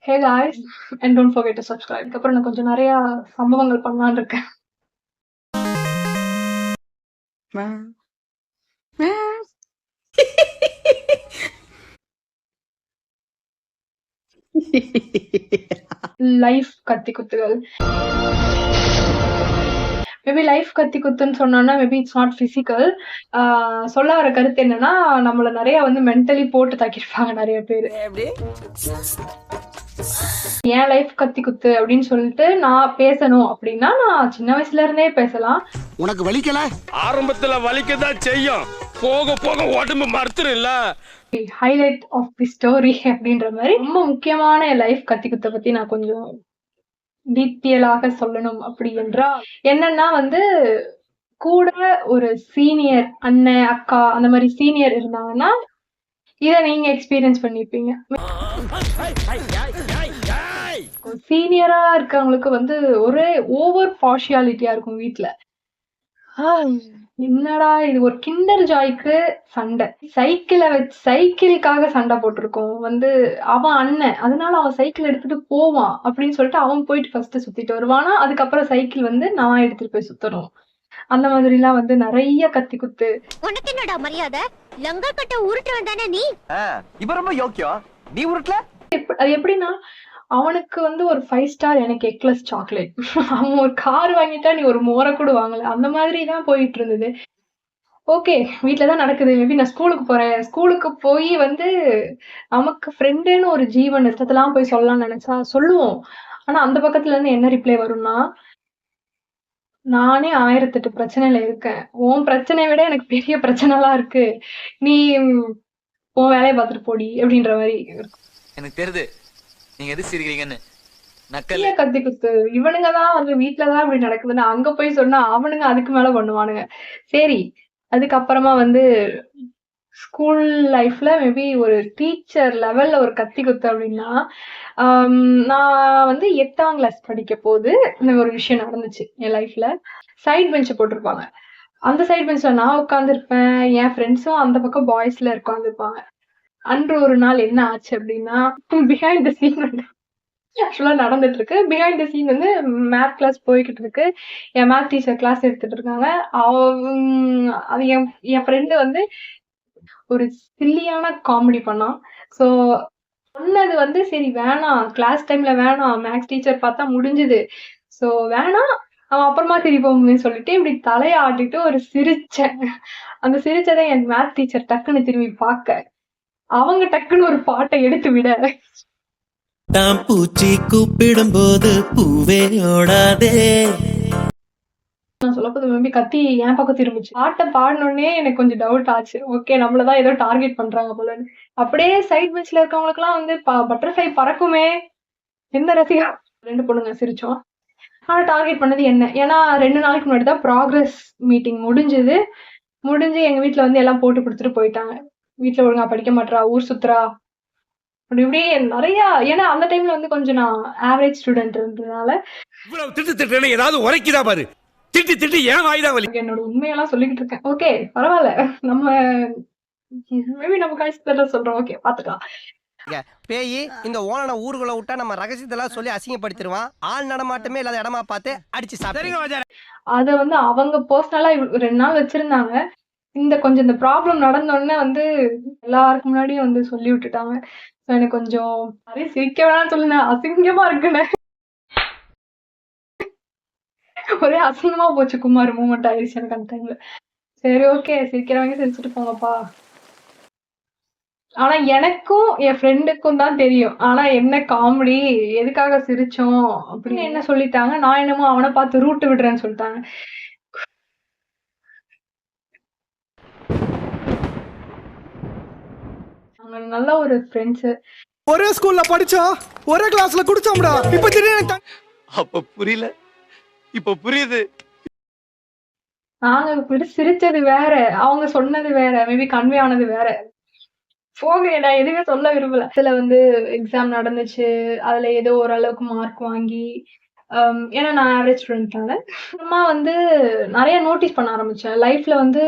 Hey guys, and don't forget to subscribe. அதுக்கப்புறம் நான் கொஞ்சம் நிறைய சம்பவங்கள் பண்ணலான்னு இருக்கேன். லைஃப் கத்தி குத்துகள். மேபி லைஃப் கத்தி குத்துன்னு சொன்னோன்னா மேபி இட்ஸ் நாட் பிசிக்கல். சொல்ல வர கருத்து என்னன்னா, நம்மள நிறைய வந்து மென்டலி போட்டு தாக்கிருப்பாங்க நிறைய பேர். என் லைஃப் கத்தி குத்து அப்படின்னு சொல்லிட்டு நான் பேசணும் அப்படின்னா நான் சின்ன வயசுல இருந்தே பேசலாம். உனக்கு வலிக்கல? ஆரம்பத்துல வலிக்கதான் செய்யும், போக போக உடம்பு மறுத்துரும் இல்ல. ஹைலைட் ஆஃப் தி ஸ்டோரி அப்படின்ற மாதிரி ரொம்ப முக்கியமான என் லைஃப் கத்தி குத்த பத்தி நான் கொஞ்சம் டீட்டெயிலாக சொல்லணும். அப்படி என்றால் என்னன்னா வந்து கூட ஒரு சீனியர் அண்ணன் அக்கா அந்த மாதிரி சீனியர் இருந்தாங்கன்னா இதை நீங்க எக்ஸ்பீரியன்ஸ் பண்ணிருப்பீங்க. சீனியரா இருக்கவங்களுக்கு வந்து ஒரே ஓவர் பார்ஷியாலிட்டியா இருக்கும் வீட்டுல. என்னடா இது ஒரு கிண்டர் ஜாய்க்கு சண்டை, சைக்கிளுக்காக சண்டை போட்டிருக்கோம். வந்து அவன் அண்ணன், அதனால அவன் சைக்கிள் எடுத்துட்டு போவான் அப்படின்னு சொல்லிட்டு அவன் போயிட்டு ஃபர்ஸ்ட் சுத்திட்டு வருவானா, அதுக்கப்புறம் சைக்கிள் வந்து நான் எடுத்துட்டு போய் சுத்தணும். அந்த மாதிரி எல்லாம் வந்து நிறைய கத்தி குத்து. உனக்கு என்னடா மரியாதை? லங்கா கட்ட உருட்டு வந்தானே நீ. இப்ப ரொம்ப யோக்கியம், நீ உருட்டல. அது எப்படின்னா, அவனுக்கு வந்து ஒரு 5 ஸ்டார், எனக்கு எக்லஸ் சாக்லேட். அவன் ஒரு கார் வாங்கிட்டா நீ ஒரு மோரை கூட வாங்கல. அந்த மாதிரி தான் போயிட்டு இருந்தது. ஓகே, வீட்டுலதான் நடக்குது. மேபி நான் ஸ்கூலுக்கு போறேன். ஸ்கூலுக்கு போய் வந்து நமக்கு ஃப்ரெண்டுன்னு ஒரு ஜீவன் இஷ்டத்தெல்லாம் போய் சொல்லலாம்னு நினைச்சா சொல்லுவோம். ஆனா அந்த பக்கத்துல இருந்து என்ன ரிப்ளை வரும்னா, நானே 1008 பிரச்சனையில இருக்கேன், உன் பிரச்சனையை விட எனக்கு பெரிய பிரச்சனை எல்லாம் இருக்கு, நீ உன் வேலையை பார்த்துட்டு போடி அப்படின்ற மாதிரி எனக்கு தெரியுது நீங்க எது சிரிக்கிறீங்கன்னு. கத்தி குத்து. இவனுங்கதான் வந்து வீட்டுலதான் இப்படி நடக்குதுன்னு அங்க போய் சொன்னா அவனுங்க அதுக்கு மேல பண்ணுவானுங்க. சரி, அதுக்கப்புறமா வந்து ஸ்கூல் லைஃப்ல மேபி ஒரு டீச்சர் லெவல்ல ஒரு கத்தி குத்து அப்படின்னா, நான் வந்து 8ஆம் கிளாஸ் படிக்க போது இந்த ஒரு விஷயம் நடந்துச்சு என் லைஃப்ல. சைட் பெஞ்ச் போட்டிருப்பாங்க. அந்த சைட் பெஞ்ச்ல நான் உட்காந்துருப்பேன், என் ஃப்ரெண்ட்ஸும் அந்த பக்கம் பாய்ஸ்ல உட்காந்துருப்பாங்க. அன்று ஒரு நாள் என்ன ஆச்சு அப்படின்னா, பிஹைண்ட் த சீன் வந்து ஆக்சுவலா நடந்துட்டு இருக்கு. பிஹைண்ட் த சீன் வந்து மேத் கிளாஸ் போய்கிட்டு இருக்கு. என் மேத் டீச்சர் கிளாஸ் எடுத்துட்டு இருக்காங்க. அது என் ஃப்ரெண்டு வந்து ஒரு சில்லியான காமெடி பண்ணான். ஸோ சொன்னது வந்து சரி வேணாம், கிளாஸ் டைம்ல வேணாம், மேக்ஸ் டீச்சர் பார்த்தா முடிஞ்சுது, ஸோ வேணாம், அவன் அப்புறமா திருப்போம்னு சொல்லிட்டு இப்படி தலையை ஆட்டிட்டு ஒரு சிரிச்சேன். அந்த சிரிச்சதை என் மேத் டீச்சர் டக்குன்னு திரும்பி பார்க்க, அவங்க டக்குன்னு ஒரு பாட்டை எடுத்து விட, பூச்சி கூப்பிடும் போது பூவே ஓடாதே, நான் சொல்லப்போது மேபி கத்தி என் பக்கம் திரும்பிச்சு. பாட்டை பாடணுன்னே எனக்கு கொஞ்சம் டவுட் ஆச்சு. ஓகே, நம்மளதான் ஏதோ டார்கெட் பண்றாங்க போலன்னு. அப்படியே சைட் பெஞ்ச்ல இருக்கவங்களுக்கு எல்லாம் வந்து பட்டர்ஃப்ளை பறக்குமே. என்ன ரசிகா 2 பொண்ணுங்க சிரிச்சோம். ஆனா டார்கெட் பண்ணது என்ன, ஏன்னா 2 நாளைக்கு முன்னாடி தான் ப்ராக்ரஸ் மீட்டிங் முடிஞ்சு எங்க வீட்டுல வந்து எல்லாம் போட்டு கொடுத்துட்டு போயிட்டாங்க. வீட்டுல ஒழுங்கா படிக்க மாட்டா, ஊர் சுத்துறா, அப்படி இப்படி நிறைய. ஏன்னா அந்த டைம்ல வந்து கொஞ்சம் நான் ஆவரேஜ் ஸ்டூடெண்ட் இருந்ததுனால இவ்வளவு திட்டு ஏதாவது உரைக்குதா பாரு, திட்டு ஏன் வாய்தான் வலி. என்னோட உண்மையெல்லாம் சொல்லிக்கிட்டு இருக்கேன். ஓகே, பரவாயில்ல, நம்ம மேபி நம்ம கழிச்சு சொல்றோம். ஓகே, பாத்துக்கலாம். பேய் இந்த ஓனான ஊருக்குள்ள விட்டா நம்ம ரகசியத்தெல்லாம் சொல்லி அசிங்கப்படுத்திடுவான். ஆள் நடமாட்டமே இல்லாத இடமா பார்த்து அடிச்சு சாப்பிடுங்க. அத வந்து அவங்க பர்சனலா 2 நாள் வச்சிருந்தாங்க. இந்த ப்ராப்ளம் நடந்தோடனே வந்து எல்லாருக்கும் முன்னாடியும் வந்து சொல்லி விட்டுட்டாங்க. எனக்கு கொஞ்சம் நிறைய சிரிக்க வேணாம்னு சொல்லுங்க, அசிங்கமா இருக்குன்னு. ஒரே அசிங்கமா போச்சு. குமார் மூமெண்ட் ஆயிடுச்சு எனக்கு அந்த டைம்ல. சரி, ஓகே, சிரிக்கிறவங்க சிரிச்சுட்டு போங்கப்பா. ஆனா எனக்கும் என் ஃப்ரெண்டுக்கும் தான் தெரியும். ஆனா என்ன காமெடி, எதுக்காக சிரிச்சோம் அப்படின்னு என்ன சொல்லிட்டாங்க. நான் என்னமோ அவனை பார்த்து ரூட்டு விடுறேன்னு சொல்லிட்டாங்க. நல்ல ஒரு ஃப்ரெண்ட்ஸ், ஒரே ஸ்கூல்ல படிச்சா, ஒரே கிளாஸ்ல குடிச்சோம்டா. இப்ப திடீர்னு அப்ப புரியல, இப்ப புரியுது. நாங்க சிரிச்சது வேற, அவங்க சொன்னது வேற, மேபி கன்வே ஆனது வேற. போக, நான் எதுவுமே சொல்ல விரும்பல. இதுல வந்து எக்ஸாம் நடந்துச்சு. அதுல ஏதோ ஓரளவுக்கு மார்க் வாங்கி, ஏன்னா நான் ஆவரேஜ் ஸ்டூடெண்ட்னால அப்புறமா வந்து நிறைய நோட்டீஸ் பண்ண ஆரம்பிச்சேன். லைஃப்ல வந்து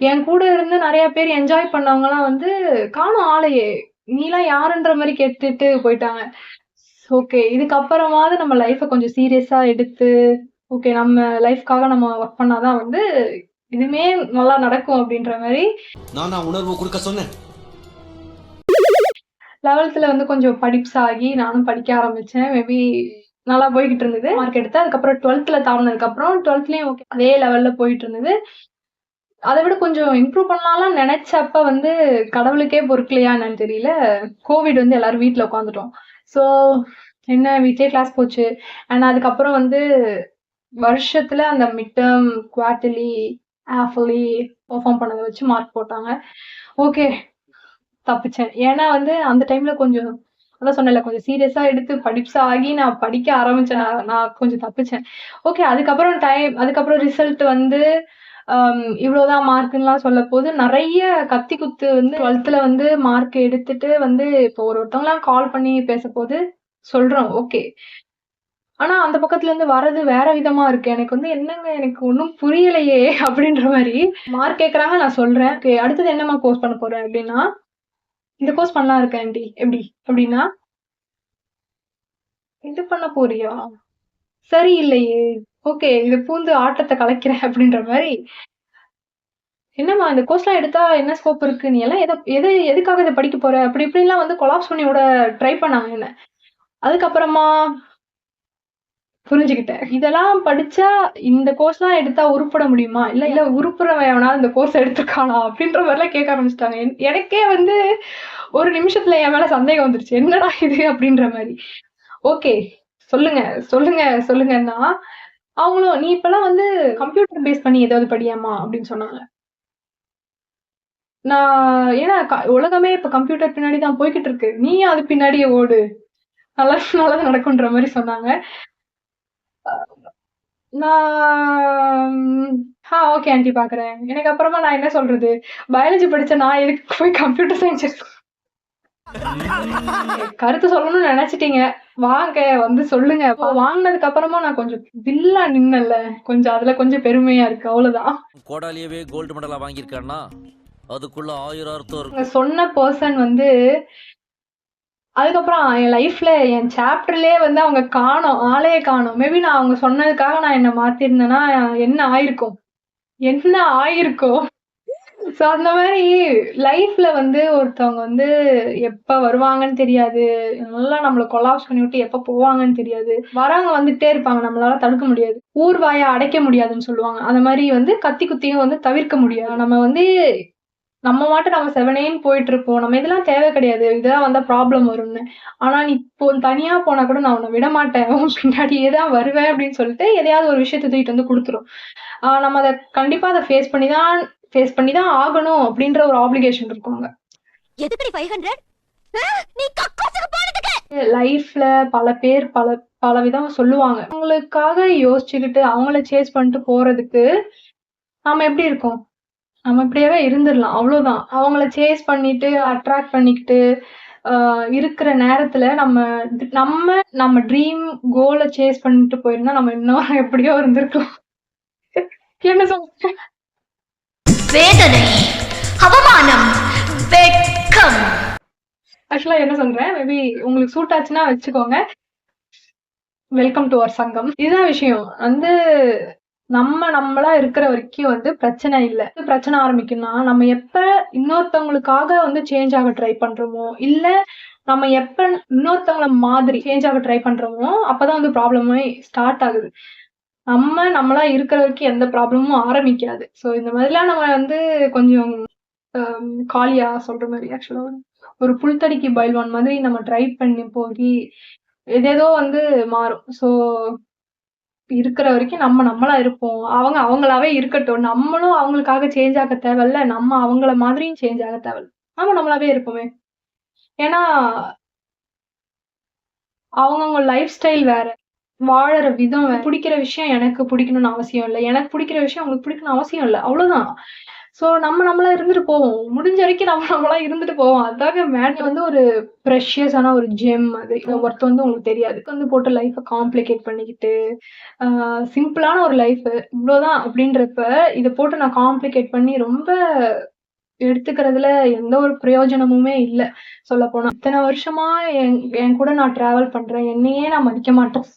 என் கூட இருந்து நிறைய பேர் என்ஜாய் பண்ணவங்க எல்லாம் வந்து காணும் ஆளையே. நீலாம் யாருன்ற மாதிரி கேட்டுட்டு போயிட்டாங்க. ஓகே, இதுக்கப்புறமாவது நம்ம லைஃப கொஞ்சம் சீரியஸா எடுத்து, ஓகே நம்ம லைஃப்காக நம்ம ஒர்க் பண்ணாதான் வந்து இதுவுமே நல்லா நடக்கும் அப்படின்ற மாதிரி நான் உணர்வு கொடுக்க சொன்னேன். 11th வந்து கொஞ்சம் படிப்ஸ் ஆகி நானும் படிக்க ஆரம்பிச்சேன். மேபி நல்லா போய்கிட்டு இருந்தது. மார்க் எடுத்தேன். அதுக்கப்புறம் 12th தாண்டினதுக்கப்புறம் 12thலயும் ஓகே அதே லெவல்ல போயிட்டு இருந்தது. அதை விட கொஞ்சம் இம்ப்ரூவ் பண்ணலாம்லாம் நினைச்சப்ப வந்து கடவுளுக்கே பொறுக்கலையா என்னன்னு தெரியல. கோவிட் வந்து எல்லாரும் வீட்ல உட்காந்துட்டோம். ஸோ என்ன வீட்லயே கிளாஸ் போச்சு. அண்ட் அதுக்கப்புறம் வந்து வருஷத்துல அந்த mid term, quarterly, half-yearly perform பண்ணதை வச்சு மார்க் போட்டாங்க. ஓகே, தப்பிச்சேன். ஏன்னா வந்து அந்த டைம்ல கொஞ்சம் அதான் சொன்னேன்ல, கொஞ்சம் சீரியஸா எடுத்து படிப்ஸ் ஆகி நான் படிக்க ஆரம்பிச்சேன். நான் கொஞ்சம் தப்பிச்சேன். ஓகே, அதுக்கப்புறம் ரிசல்ட் வந்து இவ்வளவுதான் மார்க்குலாம் சொல்ல போது நிறைய கத்தி குத்து வந்து 12th வந்து மார்க் எடுத்துட்டு வந்து இப்போ ஒருத்தவங்கலாம் கால் பண்ணி பேச போது சொல்றோம் ஓகே. ஆனா அந்த பக்கத்துல இருந்து வர்றது வேற விதமா இருக்கு. எனக்கு வந்து என்னங்க எனக்கு ஒன்றும் புரியலையே அப்படின்ற மாதிரி மார்க் கேட்கறாங்க. நான் சொல்றேன் ஓகே அடுத்தது என்னம்மா கோர்ஸ் பண்ண போறேன் அப்படின்னா, இந்த கோர்ஸ் பண்ணலாம் இருக்கேன் ஆண்டி. எப்படி அப்படின்னா, இது பண்ண போறியா, சரி இல்லையே, ஓகே இது பூந்து ஆட்டத்தை கலைக்கிறேன் அப்படின்ற மாதிரி. என்னம்மா இந்த கோர்ஸ்லாம் எடுத்தா என்ன ஸ்கோப் இருக்கு, நீ எல்லாம் எதுக்காக இதை படிக்க போற அப்படி இப்படிலாம் வந்து கொலாப்ஸ் பண்ணி விட ட்ரை பண்ணாங்க என்ன. அதுக்கப்புறமா புரிஞ்சுக்கிட்டேன், இதெல்லாம் படிச்சா இந்த கோர்ஸ்லாம் எடுத்தா உருப்பட முடியுமா, இல்ல உருப்புறவனா இந்த கோர்ஸ் எடுத்துருக்கானா அப்படின்ற மாதிரிலாம் கேட்க ஆரம்பிச்சிட்டாங்க. எனக்கே வந்து ஒரு நிமிஷத்துல என் மேல சந்தேகம் வந்துருச்சு, என்னடா இது அப்படின்ற மாதிரி. ஓகே சொல்லுங்க சொல்லுங்க சொல்லுங்கன்னா, அவங்களும் நீ இப்பெல்லாம் வந்து கம்ப்யூட்டர் பேஸ் பண்ணி ஏதாவது படியாமா அப்படின்னு சொன்னாங்க. நான் ஏன்னா உலகமே இப்ப கம்ப்யூட்டர் பின்னாடி தான் போய்கிட்டு இருக்கு, நீயும் அது பின்னாடியே ஓடு, நல்லது நடக்கும்ன்ற மாதிரி சொன்னாங்க. நான் ஓகே ஆண்டி பாக்குறேன். எனக்கு அப்புறமா நான் என்ன சொல்றது, பயாலஜி படிச்ச நான் எதுக்கு போய் கம்ப்யூட்டர் சயின்ஸ் கருத்து சொல்லணும்னு நினைச்சிட்டீங்க, வாங்க வந்து சொல்லுங்க. வாங்கினதுக்கு அப்புறமா நான் கொஞ்சம் தில்லா நின்னல, கொஞ்சம் அதுல கொஞ்சம் பெருமையா இருக்கு, அவ்வளவுதான். கோடாலியவே கோல்டு மெடலா வாங்கியிருக்கான்னா அதுக்குள்ள 1000 அர்த்தம் இருக்கு. சொன்ன பர்சன் வந்து அதுக்கப்புறம் என் லைஃப்ல என் சாப்டர்லயே வந்து அவங்க காணோம், ஆளே காணோம். மேபி நான் அவங்க சொன்னதுக்காக நான் என்ன மாத்திருந்தேன்னா என்ன ஆயிருக்கும். ஸோ அந்த மாதிரி லைஃப்ல வந்து ஒருத்தவங்க வந்து எப்ப வருவாங்கன்னு தெரியாது, நல்லா நம்மள கொலாப்ஸ் பண்ணி விட்டு எப்ப போவாங்கன்னு தெரியாது. வரவங்க வந்துட்டே இருப்பாங்க, நம்மளால தடுக்க முடியாது. ஊர்வாயை அடைக்க முடியாதுன்னு சொல்லுவாங்க. அந்த மாதிரி வந்து கத்தி குத்தியும் வந்து தவிர்க்க முடியாது. நம்ம வந்து நம்ம மாட்டு நம்ம செவனேன்னு போயிட்டு இருப்போம், நம்ம இதெல்லாம் தேவை கிடையாது, இதெல்லாம் வந்தா ப்ராப்ளம் வரும்னு. ஆனா நீ இப்போ தனியா போனா கூட நான் உன்னை விட மாட்டேன், பின்னாடியே தான் வருவேன் அப்படின்னு சொல்லிட்டு எதையாவது ஒரு விஷயத்தை தூக்கிட்டு வந்து கொடுத்துரும். நம்ம அதை கண்டிப்பா அதை ஃபேஸ் பண்ணி தான் ஆகணும் அப்படின்ற ஒரு ஆப்ளிகேஷன் இருக்குங்க. எதுக்கு 500 நீ கக்கோசுக்கு போனதுக்கு. லைஃப்ல பல பேர் பல விதம் சொல்லுவாங்க. அவங்களுக்காக யோசிச்சுக்கிட்டு அவங்கள சேஸ் பண்ணிட்டு போறதுக்கு நாம எப்படி இருக்கோம், நம்ம இப்படியாவே இருந்துடலாம், அவ்வளவுதான். அவங்கள சேஸ் பண்ணிட்டு அட்ராக்ட் பண்ணிக்கிட்டு இருக்கிற நேரத்துல நம்ம ட்ரீம் கோலை சேஸ் பண்ணிட்டு போயிருந்தா நம்ம இன்னும் எப்படியோ இருந்திருக்கலாம். என்ன சொல்ற, வேதனை, அவமானம், வெட்கம். ஆக்சுவலா என்ன சொல்றேன், மேபி உங்களுக்கு சூட் ஆச்சுன்னா வச்சுக்கோங்க. வெல்கம் டு அவர் சங்கம். இதுதான் விஷயம் வந்து, நம்மளா இருக்கிற வரைக்கும் வந்து பிரச்சனை இல்ல. பிரச்சனை ஆரம்பிக்கும்னா நம்ம எப்ப இன்னொருத்தவங்களுக்காக வந்து சேஞ்ச் ஆக ட்ரை பண்றோமோ, இல்ல நம்ம எப்ப இன்னொருத்தவங்கள மாதிரி சேஞ்ச் ஆக ட்ரை பண்றோமோ, அப்பதான் வந்து ப்ராப்ளமே ஸ்டார்ட் ஆகுது. நம்மளா இருக்கிற வரைக்கும் எந்த ப்ராப்ளமும் ஆரம்பிக்காது. ஸோ இந்த மாதிரிலாம் நம்ம வந்து கொஞ்சம் காலியா சொல்ற மாதிரி, ஆக்சுவலா ஒரு புல்தடிக்கு பயில்வான் மாதிரி நம்ம ட்ரை பண்ணி போய் ஏதேதோ வந்து மாறும். ஸோ இருக்கிற வரைக்கும் நம்மளா இருப்போம், அவங்க அவங்களாவே இருக்கட்டும். நம்மளும் அவங்களுக்காக சேஞ்ச் ஆக தேவையில்ல, நம்ம அவங்கள மாதிரியும் சேஞ்ச் ஆக தேவையில்ல, நம்மளாவே இருப்போமே. ஏன்னா அவங்கவுங்க லைஃப் ஸ்டைல் வேற, வாழற விதம் வேற. பிடிக்கிற விஷயம் எனக்கு பிடிக்கணும்னு அவசியம் இல்லை, எனக்கு பிடிக்கிற விஷயம் உங்களுக்கு பிடிக்கணும்னு அவசியம் இல்லை, அவ்வளவுதான். சோ நம்மளா இருந்துட்டு போவோம், முடிஞ்ச வரைக்கும் நம்மளா இருந்துட்டு போவோம். அதாங்க மேட் வந்து ஒரு ப்ரெஷியஸான ஒரு ஜெம். அது ஒருத்த வந்து உங்களுக்கு தெரியாது வந்து போட்டு லைஃபை காம்ப்ளிகேட் பண்ணிக்கிட்டு சிம்பிளான ஒரு லைஃப் இவ்வளவுதான் அப்படின்றப்ப இதை போட்டு நான் காம்ப்ளிகேட் பண்ணி ரொம்ப எடுத்துக்கிறதுல எந்த ஒரு பிரயோஜனமுமே இல்ல. சொல்லப்போனா. இத்தனை வருஷமா என் கூட நான் டிராவல் பண்றேன். என்னையே நான் மதிக்க மாட்டேன்.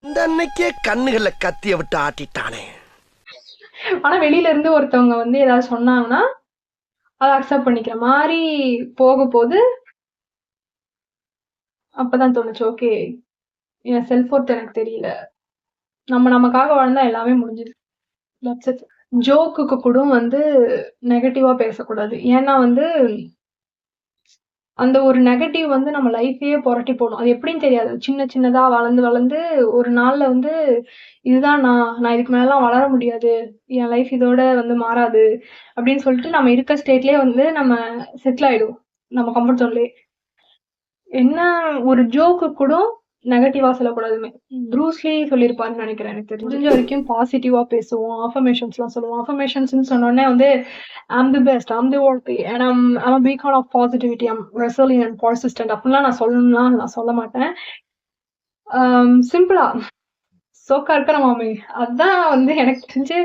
இந்த அன்னைக்கே கண்ணுகள்ல கத்திய விட்டு ஆட்டிட்டானே. ஆனா வெளியில இருந்து ஒருத்தவங்க வந்து ஏதாவது சொன்னாங்கன்னா அதை அக்செப்ட் பண்ணிக்கிற மாதிரி போது அப்பதான் தோணுச்சு, ஓகே என் செல்ஃப் ஒர்த் எனக்கு தெரியல. நமக்காக வாழ்ந்தா எல்லாமே முடிஞ்சுது. ஜோக்குக்கு கூட வந்து நெகட்டிவா பேசக்கூடாது. ஏன்னா வந்து அந்த ஒரு நெகட்டிவ் வந்து நம்ம லைஃபையே புரட்டி போடும். அது எப்படின்னு தெரியாது. சின்ன சின்னதா வளர்ந்து ஒரு நாள்ல வந்து இதுதான் நான் இதுக்கு மேலலாம் வளர முடியாது. என் லைஃப் இதோட வந்து மாறாது அப்படின்னு சொல்லிட்டு நம்ம இருக்க ஸ்டேட்லயே வந்து நம்ம செட்டில் ஆயிடுவோம். நம்ம கம்ஃபர்ட் ஜோன்லயே. என்ன ஒரு ஜோக்கு கூட நெகட்டிவா சொல்லக்கூடாதுமே. ப்ரூஸ்லி சொல்லியிருப்பாருன்னு நினைக்கிறேன். எனக்கு தெரிஞ்சு. முடிஞ்ச வரைக்கும் பாசிட்டிவா பேசுவோம். அஃபர்மேஷன்ஸ்லாம் சொல்லுவோம். அஃபர்மேஷன்ஸ்னு சொன்னோடனே வந்து I'm the best, I'm the worthy, and I'm a beacon of positivity, I'm resilient, persistent அப்படிலாம் நான் சொல்ல மாட்டேன். சிம்பிளா சோக்கா இருக்கிற மாமி அதான் வந்து எனக்கு தெரிஞ்சு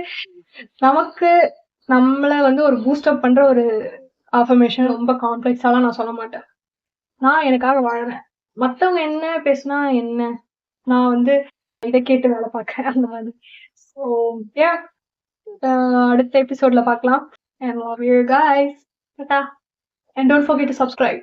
நமக்கு நம்மள வந்து ஒரு பூஸ்டப் பண்ற ஒரு அஃபர்மேஷன். ரொம்ப காம்ப்ளெக்ஸாலாம் நான் சொல்ல மாட்டேன். நான் எனக்காக வாழறேன். மத்தவங்க என்ன பேசுனா என்ன, நான் வந்து இதை கேட்டு வேலை பார்க்கறேன் அந்த மாதிரி. ஸோ அடுத்த எபிசோட்ல பார்க்கலாம். And love you guys. Ta-ta. And don't forget to subscribe.